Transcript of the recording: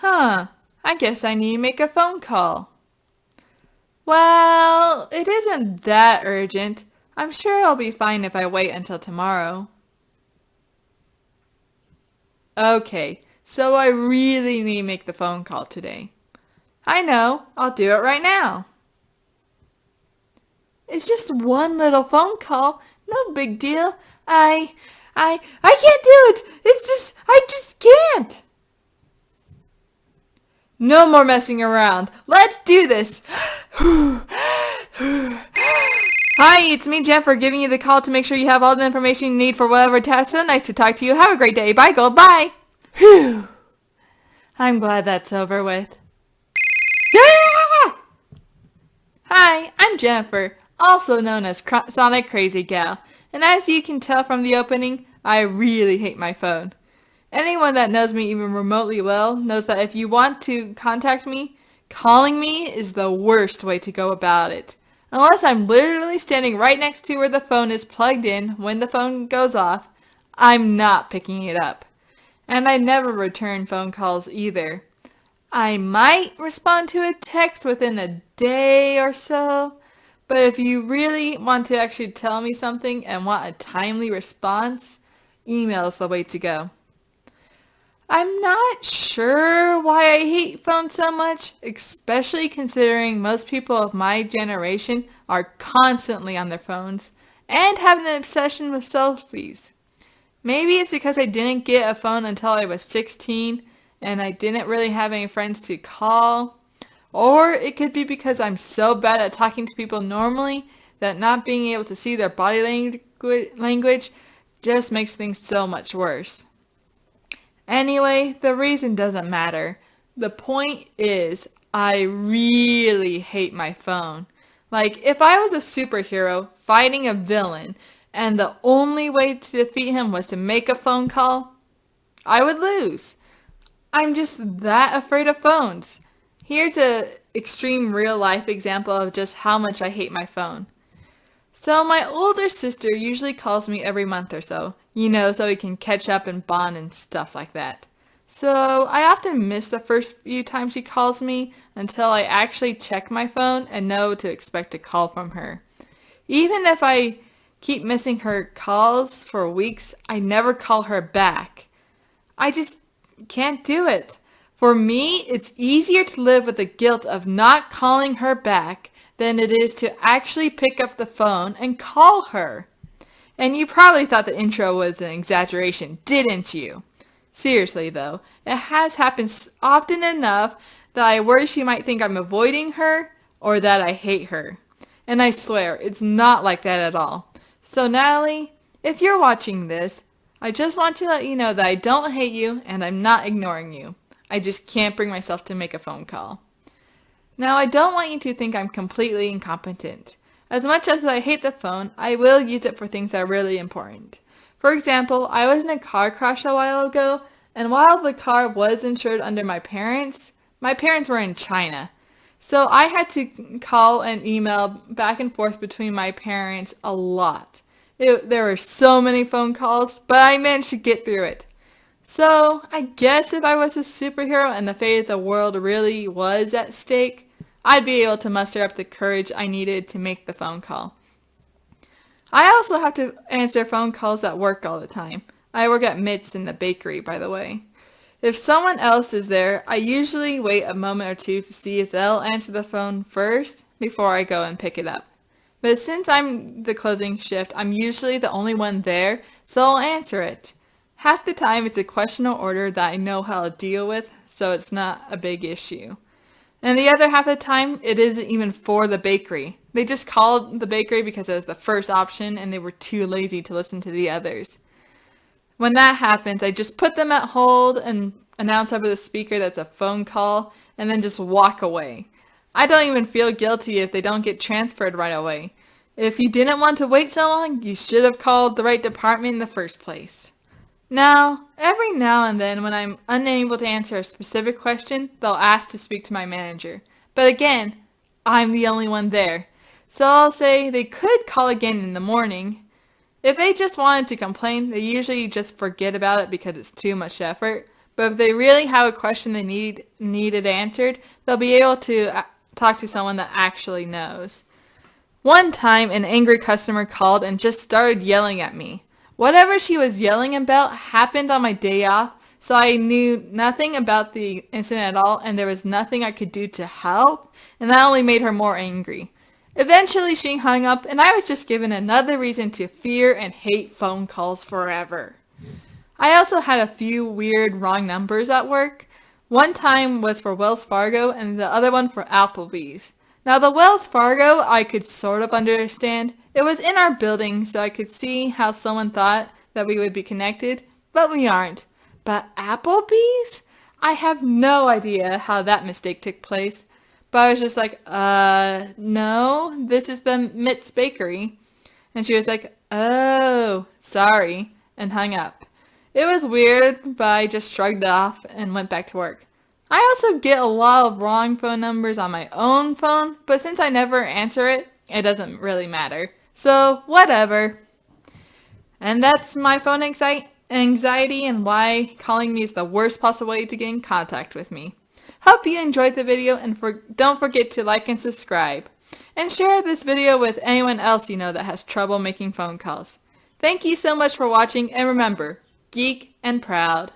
Huh, I guess I need to make a phone call. Well, it isn't that urgent. I'm sure I'll be fine if I wait until tomorrow. Okay, so I really need to make the phone call today. I know, I'll do it right now. It's just one little phone call. No big deal. I can't do it. I just can't. No more messing around. Let's do this. Hi, it's me, Jennifer, giving you the call to make sure you have all the information you need for whatever task. So nice to talk to you. Have a great day. Bye, Gold. Bye. Whew. I'm glad that's over with. Ah! Hi, I'm Jennifer, also known as SonicCrazyGal, and as you can tell from the opening, I really hate my phone. Anyone that knows me even remotely well knows that if you want to contact me, calling me is the worst way to go about it. Unless I'm literally standing right next to where the phone is plugged in when the phone goes off, I'm not picking it up. And I never return phone calls either. I might respond to a text within a day or so, but if you really want to actually tell me something and want a timely response, email is the way to go. I'm not sure why I hate phones so much, especially considering most people of my generation are constantly on their phones and have an obsession with selfies. Maybe it's because I didn't get a phone until I was 16 and I didn't really have any friends to call. Or it could be because I'm so bad at talking to people normally that not being able to see their body language just makes things so much worse. Anyway, the reason doesn't matter. The point is, I really hate my phone. Like, if I was a superhero fighting a villain and the only way to defeat him was to make a phone call, I would lose. I'm just that afraid of phones. Here's a extreme real life example of just how much I hate my phone. So my older sister usually calls me every month or so, so we can catch up and bond and stuff like that. So I often miss the first few times she calls me until I actually check my phone and know to expect a call from her. Even if I keep missing her calls for weeks, I never call her back. I just can't do it. For me, it's easier to live with the guilt of not calling her back than it is to actually pick up the phone and call her. And you probably thought the intro was an exaggeration, didn't you? Seriously though, it has happened often enough that I worry she might think I'm avoiding her or that I hate her. And I swear, it's not like that at all. So Natalie, if you're watching this, I just want to let you know that I don't hate you and I'm not ignoring you. I just can't bring myself to make a phone call. Now, I don't want you to think I'm completely incompetent. As much as I hate the phone, I will use it for things that are really important. For example, I was in a car crash a while ago, and while the car was insured under my parents were in China. So I had to call and email back and forth between my parents a lot. There were so many phone calls, but I managed to get through it. So I guess if I was a superhero and the fate of the world really was at stake, I'd be able to muster up the courage I needed to make the phone call. I also have to answer phone calls at work all the time. I work at Mitt's in the bakery, by the way. If someone else is there, I usually wait a moment or two to see if they'll answer the phone first before I go and pick it up. But since I'm the closing shift, I'm usually the only one there, so I'll answer it. Half the time it's a question or order that I know how to deal with, so it's not a big issue. And the other half of the time, it isn't even for the bakery. They just called the bakery because it was the first option and they were too lazy to listen to the others. When that happens, I just put them at hold and announce over the speaker that's a phone call and then just walk away. I don't even feel guilty if they don't get transferred right away. If you didn't want to wait so long, you should have called the right department in the first place. Now, every now and then when I'm unable to answer a specific question, they'll ask to speak to my manager. But again, I'm the only one there. So I'll say they could call again in the morning. If they just wanted to complain, they usually just forget about it because it's too much effort. But if they really have a question they needed answered, they'll be able to talk to someone that actually knows. One time, an angry customer called and just started yelling at me. Whatever she was yelling about happened on my day off, so I knew nothing about the incident at all, and there was nothing I could do to help, and that only made her more angry. Eventually, she hung up, and I was just given another reason to fear and hate phone calls forever. I also had a few weird wrong numbers at work. One time was for Wells Fargo, and the other one for Applebee's. Now, the Wells Fargo I could sort of understand. It was in our building, so I could see how someone thought that we would be connected, but we aren't. But Applebee's? I have no idea how that mistake took place. But I was just like, no, this is the Mitt's Bakery. And she was like, oh, sorry, and hung up. It was weird, but I just shrugged it off and went back to work. I also get a lot of wrong phone numbers on my own phone, but since I never answer it, it doesn't really matter. So, whatever. And that's my phone anxiety and why calling me is the worst possible way to get in contact with me. Hope you enjoyed the video, and don't forget to like and subscribe. And share this video with anyone else you know that has trouble making phone calls. Thank you so much for watching, and remember, geek and proud.